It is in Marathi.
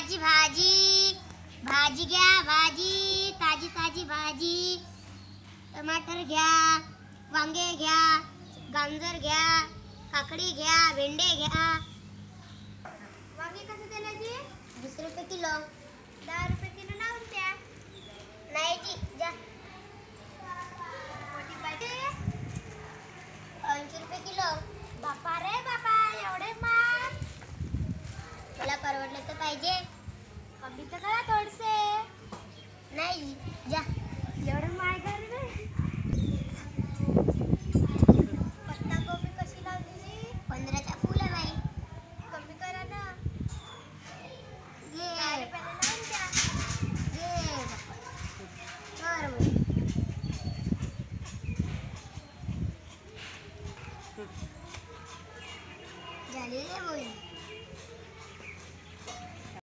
ताजी भाजी, भाजी घ्या, भाजी ताजी ताजी भाजी, टमाटर घ्या, वांगे घ्या, गाजर घ्या, काकडी घ्या, भेंडे घ्या. वांगे कसं दिलं जी? 20 रुपये किलो. 10 रुपये किलो लावून द्या. नाही जी, जा. मोठी पाहिजे 80 रुपये किलो. बापा रे बापा, एवढे महाग. मला परवडलं तर पाहिजे. कमी तर करा थोडसे. नाही जा. एवढं महाग आहे रे.